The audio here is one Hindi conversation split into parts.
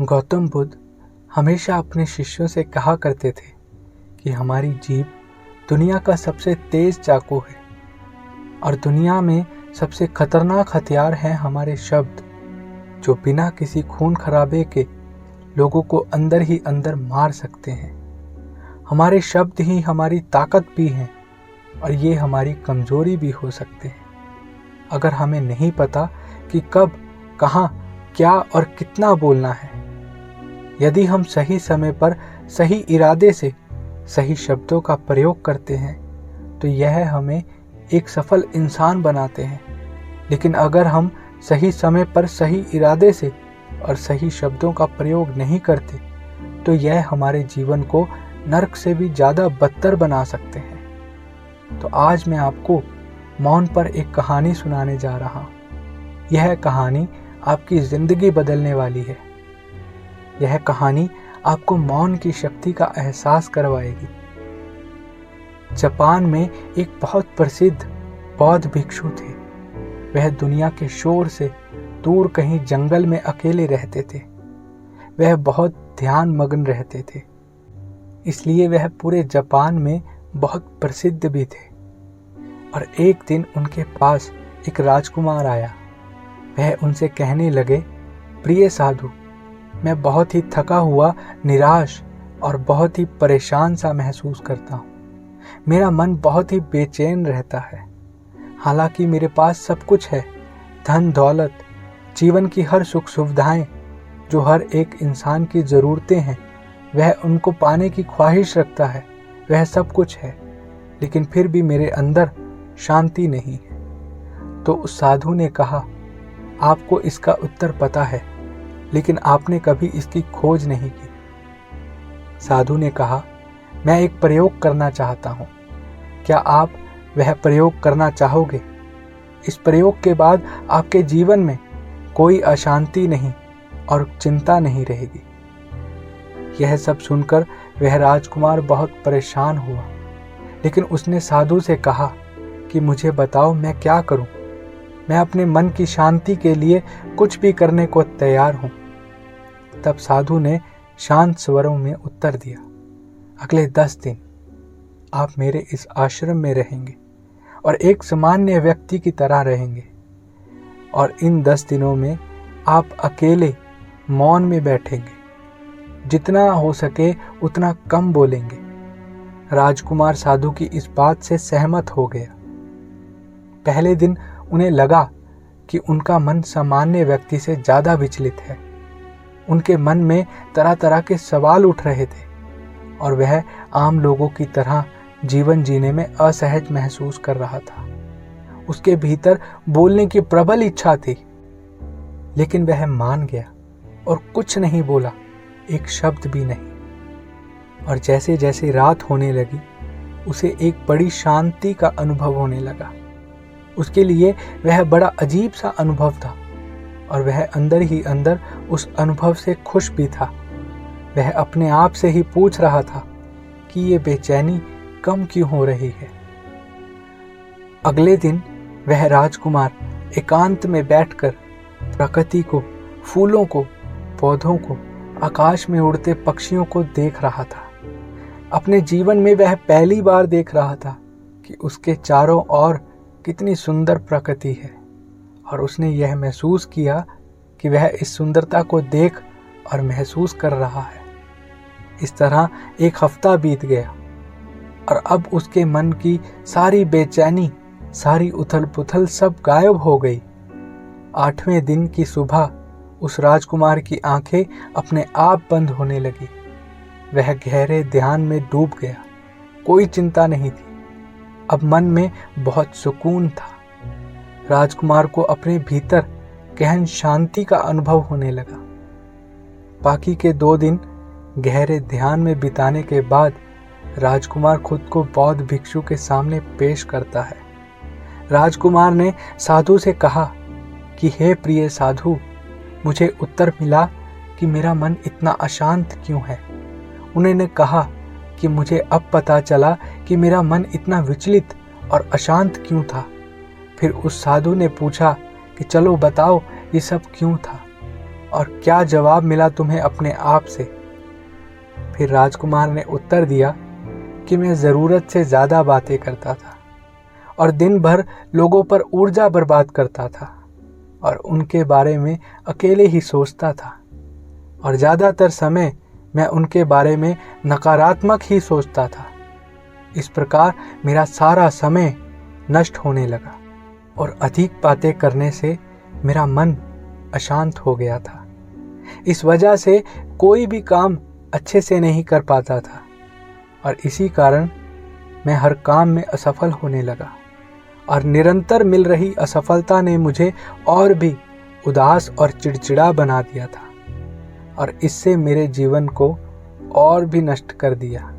गौतम बुद्ध हमेशा अपने शिष्यों से कहा करते थे कि हमारी जीभ दुनिया का सबसे तेज चाकू है और दुनिया में सबसे खतरनाक हथियार है हमारे शब्द, जो बिना किसी खून खराबे के लोगों को अंदर ही अंदर मार सकते हैं। हमारे शब्द ही हमारी ताकत भी हैं और ये हमारी कमजोरी भी हो सकते हैं। अगर हमें नहीं पता कि कब, कहाँ, क्या और कितना बोलना है, यदि हम सही समय पर सही इरादे से सही शब्दों का प्रयोग करते हैं तो यह हमें एक सफल इंसान बनाते हैं। लेकिन अगर हम सही समय पर सही इरादे से और सही शब्दों का प्रयोग नहीं करते तो यह हमारे जीवन को नरक से भी ज़्यादा बदतर बना सकते हैं। तो आज मैं आपको मौन पर एक कहानी सुनाने जा रहा हूँ। यह कहानी आपकी ज़िंदगी बदलने वाली है। यह कहानी आपको मौन की शक्ति का एहसास करवाएगी। जापान में एक बहुत प्रसिद्ध बौद्ध भिक्षु थे। वह दुनिया के शोर से दूर कहीं जंगल में अकेले रहते थे। वह बहुत ध्यान मग्न रहते थे, इसलिए वह पूरे जापान में बहुत प्रसिद्ध भी थे। और एक दिन उनके पास एक राजकुमार आया। वह उनसे कहने लगे, प्रिय साधु, मैं बहुत ही थका हुआ, निराश और बहुत ही परेशान सा महसूस करता हूँ। मेरा मन बहुत ही बेचैन रहता है। हालांकि मेरे पास सब कुछ है, धन दौलत, जीवन की हर सुख सुविधाएं, जो हर एक इंसान की ज़रूरतें हैं, वह उनको पाने की ख्वाहिश रखता है, वह सब कुछ है, लेकिन फिर भी मेरे अंदर शांति नहीं है। तो उस साधु ने कहा, आपको इसका उत्तर पता है, लेकिन आपने कभी इसकी खोज नहीं की। साधु ने कहा, मैं एक प्रयोग करना चाहता हूँ। क्या आप वह प्रयोग करना चाहोगे? इस प्रयोग के बाद आपके जीवन में कोई अशांति नहीं और चिंता नहीं रहेगी। यह सब सुनकर वह राजकुमार बहुत परेशान हुआ, लेकिन उसने साधु से कहा कि मुझे बताओ, मैं क्या करूं? मैं अपने मन की शांति के लिए कुछ भी करने को तैयार हूं। तब साधु ने शांत स्वरों में उत्तर दिया, अगले 10 दिन आप मेरे इस आश्रम में रहेंगे और एक सामान्य व्यक्ति की तरह रहेंगे। और इन 10 दिनों में आप अकेले मौन में बैठेंगे, जितना हो सके उतना कम बोलेंगे। राजकुमार साधु की इस बात से सहमत हो गया। पहले दिन उन्हें लगा कि उनका मन सामान्य व्यक्ति से ज़्यादा विचलित है। उनके मन में तरह तरह के सवाल उठ रहे थे और वह आम लोगों की तरह जीवन जीने में असहज महसूस कर रहा था। उसके भीतर बोलने की प्रबल इच्छा थी, लेकिन वह मान गया और कुछ नहीं बोला, एक शब्द भी नहीं। और जैसे जैसे रात होने लगी, उसे एक बड़ी शांति का अनुभव होने लगा। उसके लिए वह बड़ा अजीब सा अनुभव था और वह अंदर ही अंदर उस अनुभव से खुश भी था। वह अपने आप से ही पूछ रहा था कि ये बेचैनी कम क्यों हो रही है। अगले दिन वह राजकुमार एकांत में बैठकर प्रकृति को, फूलों को, पौधों को, आकाश में उड़ते पक्षियों को देख रहा था। अपने जीवन में वह पहली बार देख रहा था कि उसके चारों ओर कितनी सुंदर प्रकृति है, और उसने यह महसूस किया कि वह इस सुंदरता को देख और महसूस कर रहा है। इस तरह एक हफ्ता बीत गया और अब उसके मन की सारी बेचैनी, सारी उथल पुथल सब गायब हो गई। 8वें दिन की सुबह उस राजकुमार की आंखें अपने आप बंद होने लगी। वह गहरे ध्यान में डूब गया। कोई चिंता नहीं थी। अब मन में बहुत सुकून था। राजकुमार को अपने भीतर गहन शांति का अनुभव होने लगा। बाकी के 2 दिन गहरे ध्यान में बिताने के बाद राजकुमार खुद को बौद्ध भिक्षु के सामने पेश करता है। राजकुमार ने साधु से कहा कि हे प्रिय साधु, मुझे उत्तर मिला कि मेरा मन इतना अशांत क्यों है। उन्होंने कहा कि मुझे अब पता चला कि मेरा मन इतना विचलित और अशांत क्यों था। फिर उस साधु ने पूछा कि चलो बताओ ये सब क्यों था। और क्या जवाब मिला तुम्हें अपने आप से? फिर राजकुमार ने उत्तर दिया कि मैं ज़रूरत से ज़्यादा बातें करता था और दिन भर लोगों पर ऊर्जा बर्बाद करता था और उनके बारे में अकेले ही सोचता था और ज़्यादातर समय मैं उनके बारे में नकारात्मक ही सोचता था। इस प्रकार मेरा सारा समय नष्ट होने लगा और अधिक बातें करने से मेरा मन अशांत हो गया था। इस वजह से कोई भी काम अच्छे से नहीं कर पाता था और इसी कारण मैं हर काम में असफल होने लगा और निरंतर मिल रही असफलता ने मुझे और भी उदास और चिड़चिड़ा बना दिया था और इससे मेरे जीवन को और भी नष्ट कर दिया।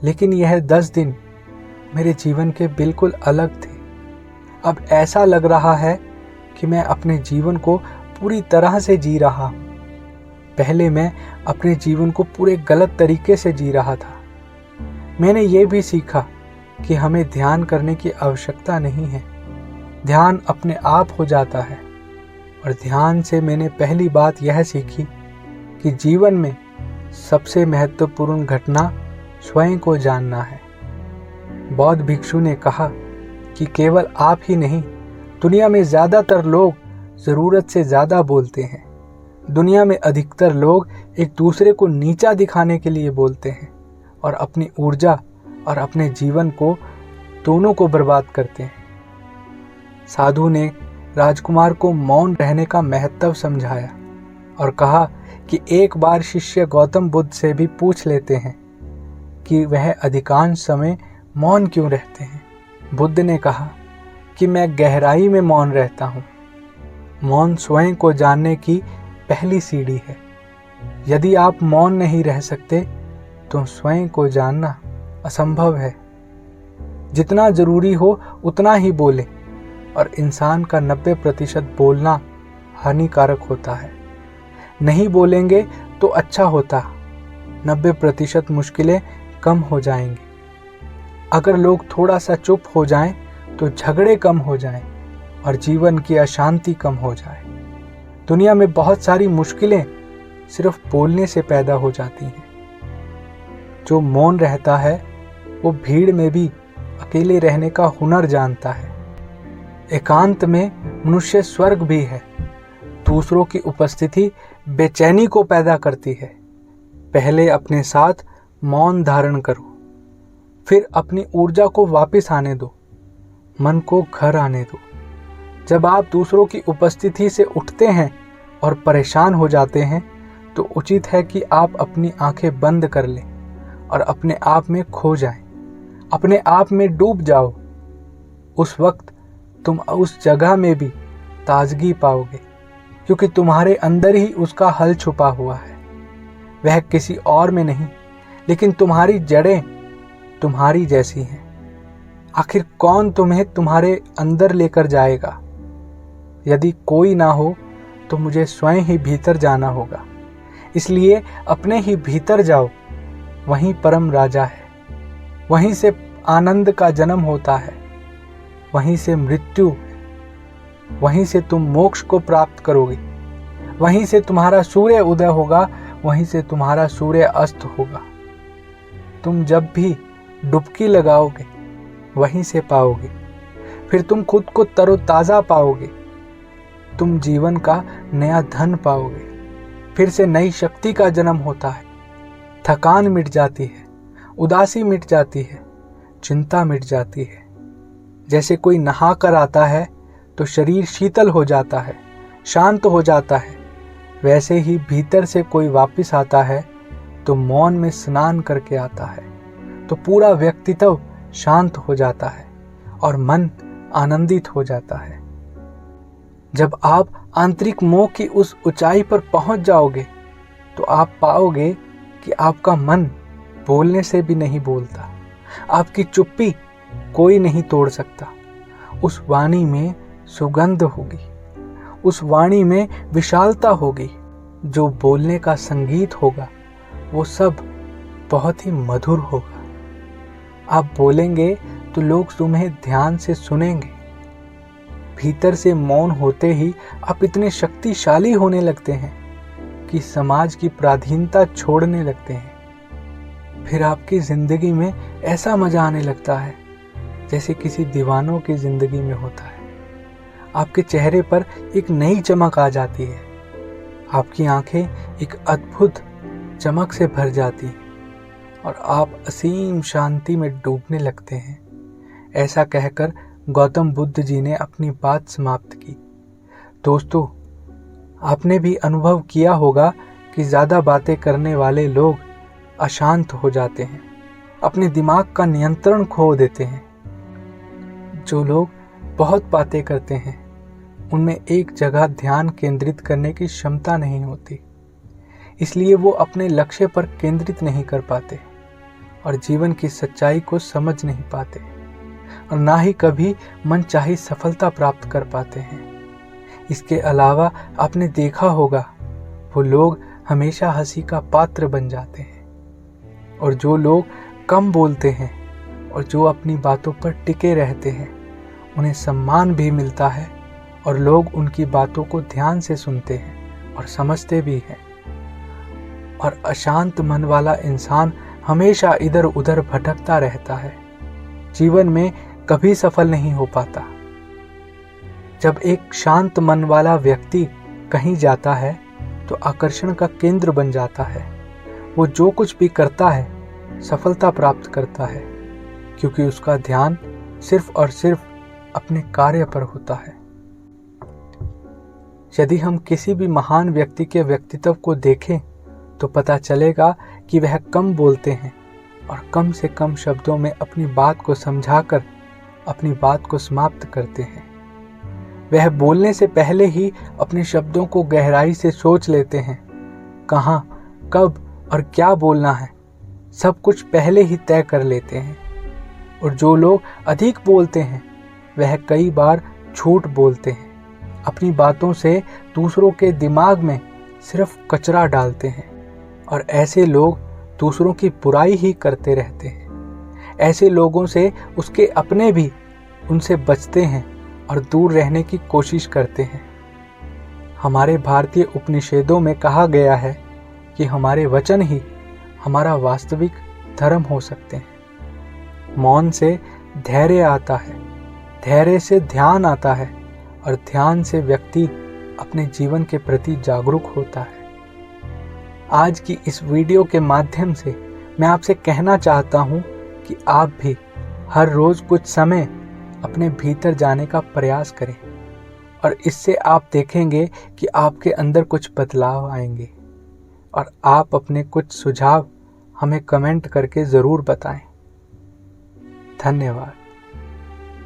लेकिन यह 10 दिन मेरे जीवन के बिल्कुल अलग थे। अब ऐसा लग रहा है कि मैं अपने जीवन को पूरी तरह से जी रहा हूँ। पहले मैं अपने जीवन को पूरे गलत तरीके से जी रहा था। मैंने ये भी सीखा कि हमें ध्यान करने की आवश्यकता नहीं है, ध्यान अपने आप हो जाता है। और ध्यान से मैंने पहली बात यह सीखी कि जीवन में सबसे महत्वपूर्ण घटना स्वयं को जानना है। बौद्ध भिक्षु ने कहा कि केवल आप ही नहीं, दुनिया में ज़्यादातर लोग ज़रूरत से ज़्यादा बोलते हैं। दुनिया में अधिकतर लोग एक दूसरे को नीचा दिखाने के लिए बोलते हैं और अपनी ऊर्जा और अपने जीवन को दोनों को बर्बाद करते हैं। साधु ने राजकुमार को मौन रहने का महत्व समझाया और कहा कि एक बार शिष्य गौतम बुद्ध से भी पूछ लेते हैं कि वह अधिकांश समय मौन क्यों रहते हैं। बुद्ध ने कहा कि मैं गहराई में मौन रहता हूँ। मौन स्वयं को जानने की पहली सीढ़ी है। यदि आप मौन नहीं रह सकते तो स्वयं को जानना असंभव है। जितना जरूरी हो उतना ही बोलें और इंसान का 90% बोलना हानिकारक होता है। नहीं बोलेंगे तो अच्छा होता, 90% मुश्किलें कम हो जाएंगी। अगर लोग थोड़ा सा चुप हो जाएं तो झगड़े कम हो जाएं और जीवन की अशांति कम हो जाए। दुनिया में बहुत सारी मुश्किलें सिर्फ बोलने से पैदा हो जाती हैं। जो मौन रहता है वो भीड़ में भी अकेले रहने का हुनर जानता है। एकांत में मनुष्य स्वर्ग भी है। दूसरों की उपस्थिति बेचैनी को पैदा करती है। पहले अपने साथ मौन धारण करो, फिर अपनी ऊर्जा को वापस आने दो, मन को घर आने दो। जब आप दूसरों की उपस्थिति से उठते हैं और परेशान हो जाते हैं तो उचित है कि आप अपनी आंखें बंद कर लें और अपने आप में खो जाएं, अपने आप में डूब जाओ। उस वक्त तुम उस जगह में भी ताजगी पाओगे, क्योंकि तुम्हारे अंदर ही उसका हल छुपा हुआ है। वह किसी और में नहीं, लेकिन तुम्हारी जड़ें तुम्हारी जैसी हैं। आखिर कौन तुम्हें तुम्हारे अंदर लेकर जाएगा? यदि कोई ना हो तो मुझे स्वयं ही भीतर जाना होगा। इसलिए अपने ही भीतर जाओ, वहीं परम राजा है। वहीं से आनंद का जन्म होता है, वहीं से मृत्यु, वहीं से तुम मोक्ष को प्राप्त करोगे। वहीं से तुम्हारा सूर्य उदय होगा, वहीं से तुम्हारा सूर्य अस्त होगा। तुम जब भी डुबकी लगाओगे वहीं से पाओगे। फिर तुम खुद को तरोताज़ा पाओगे। तुम जीवन का नया धन पाओगे। फिर से नई शक्ति का जन्म होता है। थकान मिट जाती है, उदासी मिट जाती है, चिंता मिट जाती है। जैसे कोई नहा कर आता है तो शरीर शीतल हो जाता है, शांत हो जाता है, वैसे ही भीतर से कोई वापस आता है तो मौन में स्नान करके आता है तो पूरा व्यक्तित्व शांत हो जाता है और मन आनंदित हो जाता है। जब आप आंतरिक मोह की उस ऊंचाई पर पहुंच जाओगे तो आप पाओगे कि आपका मन बोलने से भी नहीं बोलता। आपकी चुप्पी कोई नहीं तोड़ सकता। उस वाणी में सुगंध होगी, उस वाणी में विशालता होगी। जो बोलने का संगीत होगा वो सब बहुत ही मधुर होगा। आप बोलेंगे तो लोग तुम्हें ध्यान से सुनेंगे। भीतर से मौन होते ही आप इतने शक्तिशाली होने लगते हैं कि समाज की पराधीनता छोड़ने लगते हैं। फिर आपकी जिंदगी में ऐसा मजा आने लगता है जैसे किसी दीवानों की जिंदगी में होता है। आपके चेहरे पर एक नई चमक आ जाती है, आपकी आंखें एक अद्भुत चमक से भर जाती हैं और आप असीम शांति में डूबने लगते हैं। ऐसा कहकर गौतम बुद्ध जी ने अपनी बात समाप्त की। दोस्तों, आपने भी अनुभव किया होगा कि ज़्यादा बातें करने वाले लोग अशांत हो जाते हैं, अपने दिमाग का नियंत्रण खो देते हैं। जो लोग बहुत बातें करते हैं उनमें एक जगह ध्यान केंद्रित करने की क्षमता नहीं होती, इसलिए वो अपने लक्ष्य पर केंद्रित नहीं कर पाते और जीवन की सच्चाई को समझ नहीं पाते और ना ही कभी मनचाही सफलता प्राप्त कर पाते हैं। इसके अलावा आपने देखा होगा वो लोग हमेशा हंसी का पात्र बन जाते हैं और जो लोग कम बोलते हैं और जो अपनी बातों पर टिके रहते हैं उन्हें सम्मान भी मिलता है और लोग उनकी बातों को ध्यान से सुनते हैं और समझते भी हैं। और अशांत मन वाला इंसान हमेशा इधर उधर भटकता रहता है, जीवन में कभी सफल नहीं हो पाता। जब एक शांत मन वाला व्यक्ति कहीं जाता है तो आकर्षण का केंद्र बन जाता है। वो जो कुछ भी करता है सफलता प्राप्त करता है, क्योंकि उसका ध्यान सिर्फ और सिर्फ अपने कार्य पर होता है। यदि हम किसी भी महान व्यक्ति के व्यक्तित्व को देखें तो पता चलेगा कि वह कम बोलते हैं और कम से कम शब्दों में अपनी बात को समझाकर अपनी बात को समाप्त करते हैं। वह बोलने से पहले ही अपने शब्दों को गहराई से सोच लेते हैं, कहाँ, कब और क्या बोलना है, सब कुछ पहले ही तय कर लेते हैं। और जो लोग अधिक बोलते हैं वह कई बार झूठ बोलते हैं, अपनी बातों से दूसरों के दिमाग में सिर्फ कचरा डालते हैं और ऐसे लोग दूसरों की बुराई ही करते रहते हैं। ऐसे लोगों से उसके अपने भी उनसे बचते हैं और दूर रहने की कोशिश करते हैं। हमारे भारतीय उपनिषदों में कहा गया है कि हमारे वचन ही हमारा वास्तविक धर्म हो सकते हैं। मौन से धैर्य आता है, धैर्य से ध्यान आता है और ध्यान से व्यक्ति अपने जीवन के प्रति जागरूक होता है। आज की इस वीडियो के माध्यम से मैं आपसे कहना चाहता हूँ कि आप भी हर रोज कुछ समय अपने भीतर जाने का प्रयास करें और इससे आप देखेंगे कि आपके अंदर कुछ बदलाव आएंगे। और आप अपने कुछ सुझाव हमें कमेंट करके ज़रूर बताएं। धन्यवाद।